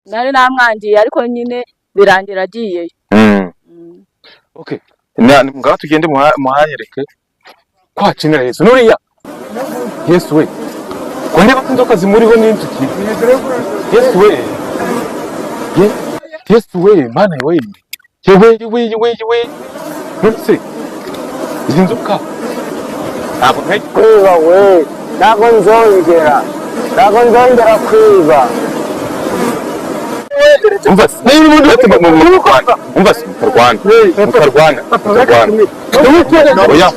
nari namwangiye ariko nyine birangira agiyeyo. Okay, ngaho tugende muhanyereke kwacinira Yesu nuriya. Yesu we, ko ndeba inzoka zimuriho n'inzuki. Yesu we, Yesu we, mana we, yewe nonse izi nzoka ntabwo kwiba we, ntabwo nzongera kwiba. umvase niba umuntu ufite umvase mukarwana oya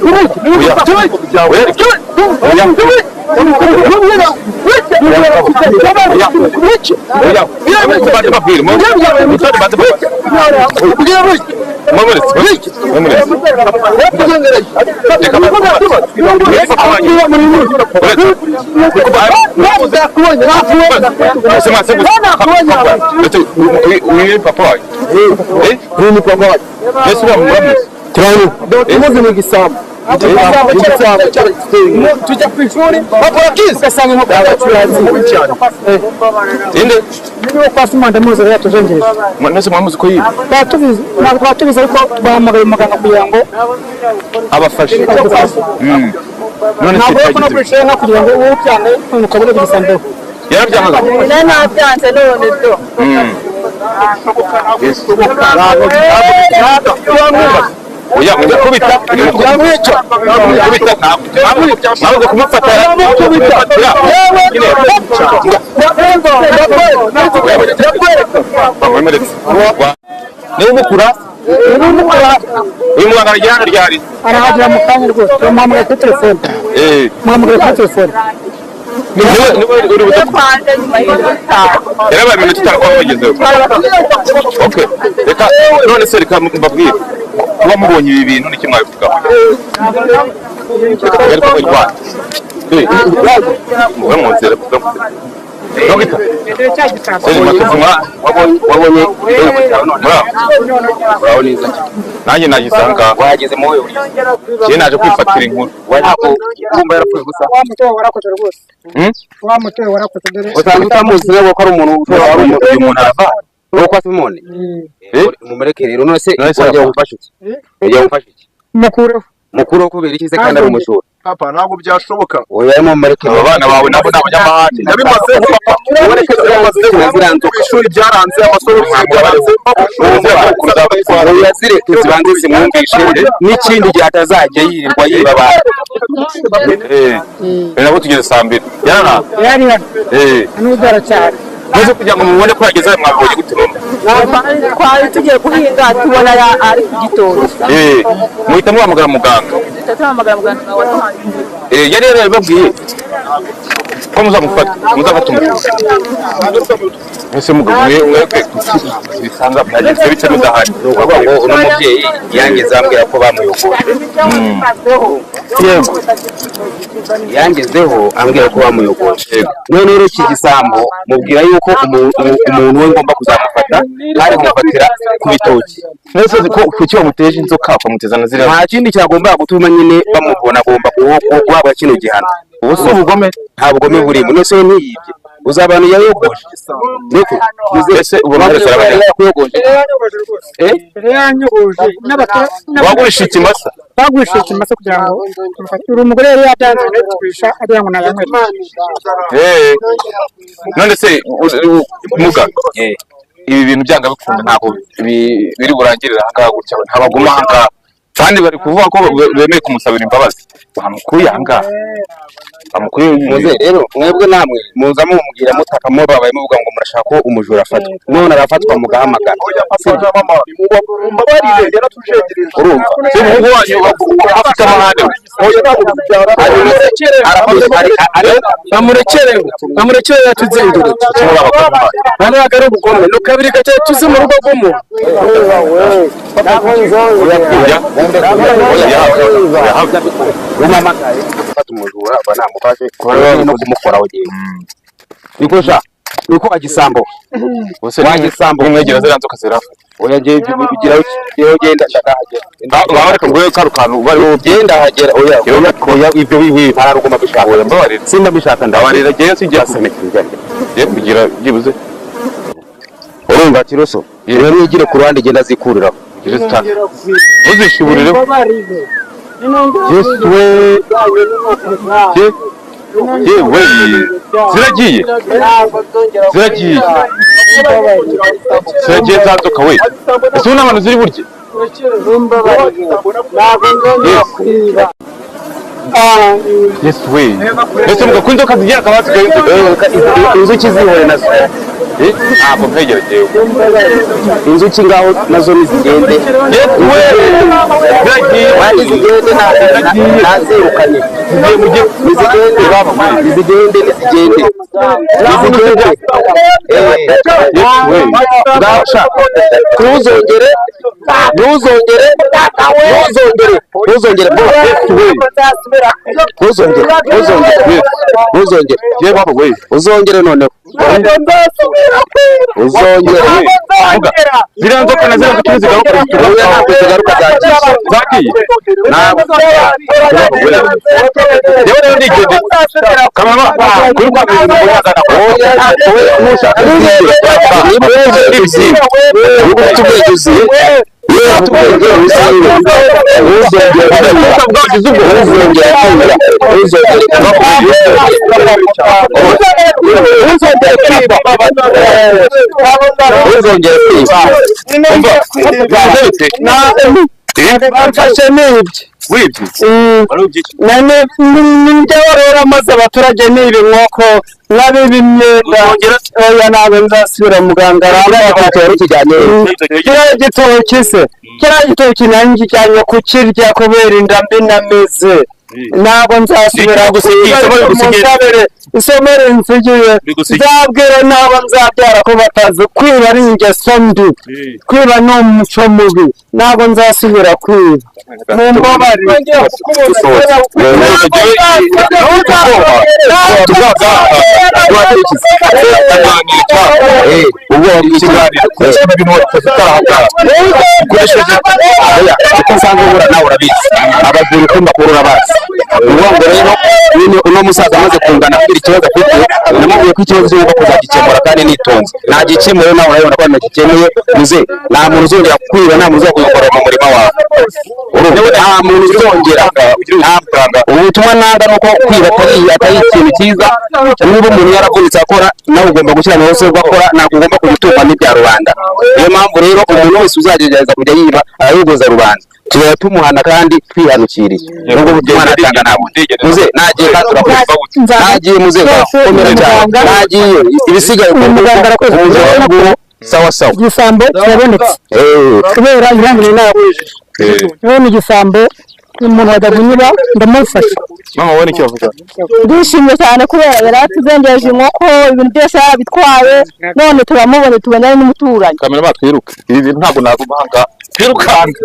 Ini papa. Ini papa. Yesu amuramu. Turani. Tumuzi mu gisambu. Tujya ku ishuri. Papa yakize gasanga nko kwaturazi cyane. Inde. Niyo kwa Sumanda muzo yatujengeje. Nese mwamuzi ko yiba. Twatubize ariko bahamagaye muganga kugira ngo abafashe. None se twagize no kugira ngo ubyane ukabona gisambu. Yarabyangaga. Nabyanze none do. Oya kubita ntabwo kumufata niba umukura uyu muganga arajyana ryari arahagera mu kanya rwose mpamagaye kuri telefone yarabaye iminota itanu kuba bagezeho. Okay, reka none se reka mbabwire kuba mubonye ibi bintu n'icyo mwabivugaho. Yari kuba irwana mube mu nzira wabonye uraho neza nanjye nagisanga wahageze mu wewe njye naje kwifatira inkuru ntabwo urumva yarapfuye gusa warakoze rwose warakoze dore usanga utamuzi rero ko ari umuntu wari umuntu arava uko asimone mumureke rero none se wajya gufasha iki mukuru kubera iki se kandi ari umushuri papa ntabwo byashoboka oya mumureke abana bawe nabo n'abanyamahane nabimaze papa ureke ziranze ishuri byaranze amasoro byaranze yazireke zibanze zimwumvishe n'ikindi gihe atazajya yirirwa yiba abantu nabo tugeze saa 2 yari n'udara cyane maze kugira ngo mubone ko yageze mwabonye gutiroma twari tugiye guhinga tubona ari ku gitondo muhita muhamagara muganga yari yarababwiye ko muzamufata ese mugabo mwebwe bisanga byagenze bice mudahari ngo uno mubyeyi yangeze ambwira ko bamuyogoje yego yangezeho ambwira ko bamuyogoje none rero iki gisambo mubwira yuko umuntu we ngomba kuzamufata ari kumufatira ku bitoki nese ko kuki bamuteje inzoka bakamutezana ziriya nta kindi cyagomba gutuma nyine bamubona agomba guhabwa kino gihano ubu si ubugome nta bugome burimo nese ntiyibye uzabana yayogoje niko ese ubona wese arabayogoje yanyogoje wagurisha ikimasa kugira ngo mufatire umugore yari yatanze n'ikwisha ari ngo nayamwe none se muga ibi bintu byanga bikunda ntabwo biri burangirira ahangaha gutya ntabaguma ahangaha kandi bari kuvuga ko bemeye kumusabira imbabazi bamukuye ahangaha muze rero mwebwe namwe muza mumubwira mutaka mubabaye muvuga ngo murashaka ko umujura afatwa none arafatwa mugahamagara mbabarire yaratujengereje urumva se umuhungu wanyu afite amahane bamurekere yatuzengere none agari ubugome no kabiri gace tuzi mu rugo rw'umuntu gufata umujura banamufashe no kumukoraho gihe niko sha niko agisambo bose wagisambo umwegera zira nzoka zirafa oya ngiye bigira genda ndahagera ngaho reka ngwe karukanu bari ugenda hagera oya ibyo bibi ntararugoma bishaka oya mbabarira sinda bishaka ndabarira giye sijya kugira byibuze umva kiroso rero yigire ku ruhande genda zikurira uzishiburire Yesu we yewe ziragiye zanzoka we ese n'abantu ziri burye Yesu we ese muga ko inzoka zigira akabati inzuki zihore nazo ntabwo mpegereye inzuki ngaho nazo nizigende Yesu we ziragiye wandi zigende nazirukanye nizigende gasha ntuzongere ye baba we uzongere noneho ziriya nzoka na ziriya zikiri zigaruka zagiye ntabwo yewe rero nigende kamama kuri kwa muganga uyagana nushaka rero maze abaturage niba inkoko nabiba imyenda oya nabe nzasubira muganga kiriya gitoki nanjye kijyanye kukirya kubera inda mbi namize ntabwo nzasubira musabire isomere nsigiye nzabwira n'abo nzabyara ko batazi kwiba ari ingeso mbi kwiba ni umuco mubi ntabwo nzasubira kwiba mumbabarire abazuri kumba kurura basi ubundi rero uno musaza amaze kungana kugira ikibazo afite namubwiye ko ikibazo cyo kuzagikemura kandi nitonze nagikemuye nawe urabona ko nagikemuye muze nta muntu uzongera kwiba nta muntu uzakugora mu murima wawe nta muntu uzongera ubutumwa nanga nuko kwiba atari ikintu cyiza niba umuntu yaravunitse akora nawe ugomba gushyira mu bose ugakora ntabwo ugomba kubitumva n'ibya rubanda niyo mpamvu rero umuntu wese uzagerageza kujya yiba arayogoza rubanda tuba tumuhana kandi twihanukiriye nubwo butumwa natanga ntabwo muze nagiye kandi urakoze nagiye muze komera cyane nagiye ibisigaye umuganga arakoze sawa sawa igisambo kirabonetse kubera ihangane nabujije rero ni igisambo umuntu wajya kunyura ndamufasha mama wone icyo bavuga ndishimye cyane kubera yari atuzengereje inkoko ibintu byose yarabitwaye none turamubone tubonane n'umuturanyi kamera batwiruka ibi bintu ntabwo naguma hanga twirukanga